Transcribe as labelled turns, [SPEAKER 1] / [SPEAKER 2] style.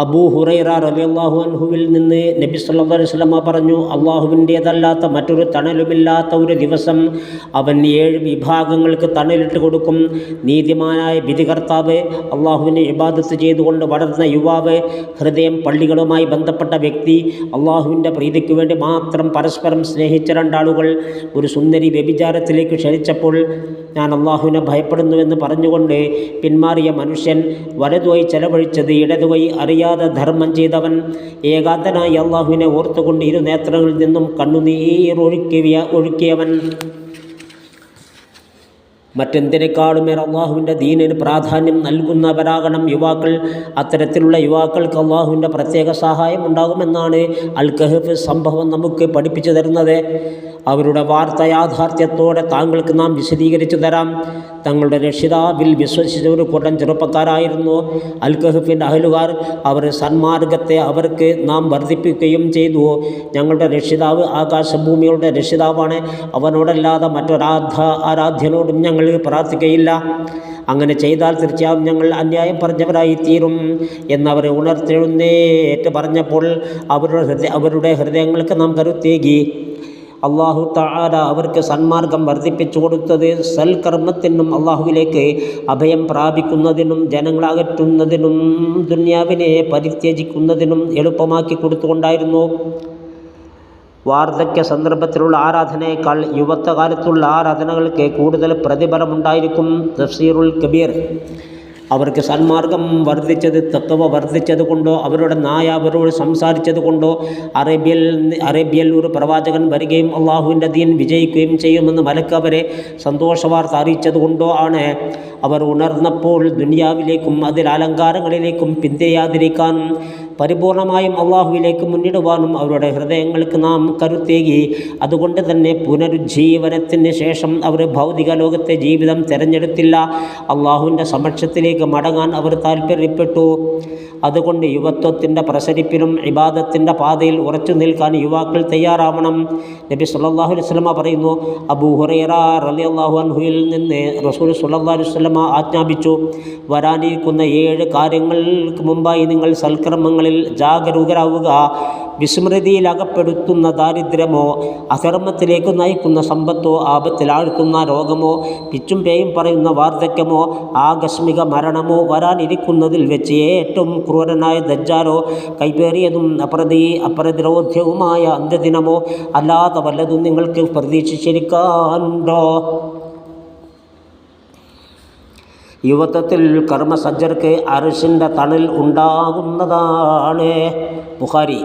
[SPEAKER 1] അബൂ ഹുറൈറ റളിയല്ലാഹു അൻഹുവിൽ നിന്ന് നബി സല്ലല്ലാഹു അലൈഹി വസല്ലമ പറഞ്ഞു, അള്ളാഹുവിൻ്റേതല്ലാത്ത മറ്റൊരു തണലുമില്ലാത്ത ഒരു ദിവസം അവൻ 7 വിഭാഗങ്ങൾക്ക് തണലിട്ട് കൊടുക്കും. നീതിമാനായ വിധികർത്താവ്, അള്ളാഹുവിനെ ഇബാദത്ത് ചെയ്തുകൊണ്ട് വളർന്ന യുവാവ്, ഹൃദയം പള്ളികളുമായി ബന്ധപ്പെട്ട വ്യക്തി, അള്ളാഹുവിൻ്റെ പ്രീതിക്ക് വേണ്ടി മാത്രം പരസ്പരം സ്നേഹിച്ച രണ്ടാളുകൾ. ഒരു സുന്ദരി വ്യഭിചാരത്തിലേക്ക് ക്ഷണിച്ചപ്പോൾ ഞാൻ അള്ളാഹുവിനെ ഭയപ്പെടുന്നുവെന്ന് പറഞ്ഞുകൊണ്ട് പിന്മാറിയ മനുഷ്യൻ, വലതുകൈ ചെലവഴിച്ചത് ഇടതുകൈ അറിയാതെ ധർമ്മം ചെയ്തവൻ, ഏകാന്തനായി അള്ളാഹുവിനെ ഓർത്തുകൊണ്ട് ഇരുനേത്രങ്ങളിൽ നിന്നും കണ്ണുനീർ ഒഴുക്കിയവൻ. മറ്റെന്തിനേക്കാളുമേറെ അള്ളാഹുവിൻ്റെ ദീനിന് പ്രാധാന്യം നൽകുന്നവരാകണം യുവാക്കൾ. അത്തരത്തിലുള്ള യുവാക്കൾക്ക് അള്ളാഹുവിൻ്റെ പ്രത്യേക സഹായം ഉണ്ടാകുമെന്നാണ് അൽ കഹ്ഫ് സംഭവം നമുക്ക് പഠിപ്പിച്ചു തരുന്നത്. അവരുടെ വാർത്ത യാഥാർത്ഥ്യത്തോടെ താങ്കൾക്ക് നാം വിശദീകരിച്ചു തരാം. തങ്ങളുടെ രക്ഷിതാവിൽ വിശ്വസിച്ച ഒരു കൂട്ടം ചെറുപ്പക്കാരായിരുന്നു അൽ കഹ്ഫിൻ്റെ അഹലുകാർ. അവർ സന്മാർഗത്തെ അവർക്ക് നാം വർദ്ധിപ്പിക്കുകയും ചെയ്തു. ഞങ്ങളുടെ രക്ഷിതാവ് ആകാശഭൂമികളുടെ രക്ഷിതാവാണ്, അവനോടല്ലാതെ ആരാധ്യനോടും ഞങ്ങൾ പ്രാർത്ഥിക്കുകയില്ല. അങ്ങനെ ചെയ്താൽ തീർച്ചയായും ഞങ്ങൾ അന്യായം പറഞ്ഞവരായിത്തീരും എന്നവർ ഉണർത്തെഴുന്നേറ്റ് പറഞ്ഞപ്പോൾ അവരുടെ ഹൃദയങ്ങൾക്ക് നാം കരുത്തേകി. അള്ളാഹു തആല അവർക്ക് സന്മാർഗം വർദ്ധിപ്പിച്ചു കൊടുത്തത് സൽക്കർമ്മത്തിനും അള്ളാഹുവിലേക്ക് അഭയം പ്രാപിക്കുന്നതിനും ജനങ്ങളെ അകറ്റുന്നതിനും ദുന്യാവിനെ പരിത്യജിക്കുന്നതിനും എളുപ്പമാക്കി കൊടുത്തുകൊണ്ടായിരുന്നു. വാർദ്ധക്യ സന്ദർഭത്തിലുള്ള ആരാധനയേക്കാൾ യുവത്വകാലത്തുള്ള ആരാധനകൾക്ക് കൂടുതൽ പ്രതിഫലമുണ്ടായിരിക്കും. തഫ്സീറുൽ കബീർ. അവർക്ക് സന്മാർഗം വർദ്ധിച്ചത് തഖ്വ വർദ്ധിച്ചത് കൊണ്ടോ അവരുടെ നായ അവരോട് സംസാരിച്ചത് കൊണ്ടോ അറേബ്യയിൽ ഒരു പ്രവാചകൻ വരികയും അള്ളാഹുവിൻ്റെ ദീൻ വിജയിക്കുകയും ചെയ്യുമെന്ന് മലക്ക് അവരെ സന്തോഷവാർത്ത അറിയിച്ചത് കൊണ്ടോ ആണ്. അവർ ഉണർന്നപ്പോൾ ദുനിയാവിലേക്കും അതിൽ അലങ്കാരങ്ങളിലേക്കും പിന്തിരിയാതിരിക്കാനും പരിപൂർണമായും അള്ളാഹുവിലേക്ക് മുന്നിടുവാനും അവരുടെ ഹൃദയങ്ങൾക്ക് നാം കരുത്തേകി. അതുകൊണ്ട് തന്നെ പുനരുജ്ജീവനത്തിന് ശേഷം അവർ ഭൗതിക ലോകത്തെ ജീവിതം തിരഞ്ഞെടുത്തില്ല, അള്ളാഹുവിൻ്റെ സമക്ഷത്തിലേക്ക് മടങ്ങാൻ അവർ താല്പര്യപ്പെട്ടു. അതുകൊണ്ട് യുവത്വത്തിൻ്റെ പ്രസരിപ്പിലും ഇബാദത്തിൻ്റെ പാതയിൽ ഉറച്ചു നിൽക്കാൻ യുവാക്കൾ തയ്യാറാവണം. നബി സല്ലല്ലാഹു അലൈഹി വസല്ലമ പറയുന്നു, അബൂ ഹുറൈറ റളിയല്ലാഹു അൻഹുവിൽ നിന്ന് റസൂൽ സല്ലല്ലാഹു അലൈഹി വസല്ലമ ആജ്ഞാപിച്ചു, വരാനിരിക്കുന്ന 7 കാര്യങ്ങൾക്ക് മുമ്പായി നിങ്ങൾ സൽക്കർമ്മങ്ങളിൽ ജാഗരൂകരാവുക. വിസ്മൃതിയിലകപ്പെടുത്തുന്ന ദാരിദ്ര്യമോ അധർമ്മത്തിലേക്ക് നയിക്കുന്ന സമ്പത്തോ ആപത്തിലാഴ്ത്തുന്ന രോഗമോ പിച്ചും പേയും പറയുന്ന വാർദ്ധക്യമോ ആകസ്മിക മരണമോ വരാനിരിക്കുന്നതിൽ വെച്ച് ഏറ്റവും ക്രൂരനായ ദജ്ജാലോ കൈപ്പേറിയതും അപ്രതിരോധ്യവുമായ അന്ത്യദിനമോ അല്ലാതെ വല്ലതും നിങ്ങൾക്ക് പ്രതീക്ഷിച്ചിരിക്കാനുണ്ടോ? യുവത്വത്തിൽ കർമ്മസജ്ജർക്ക് അർശിൻ്റെ തണൽ ഉണ്ടാകുന്നതാണ്. ബുഖാരി.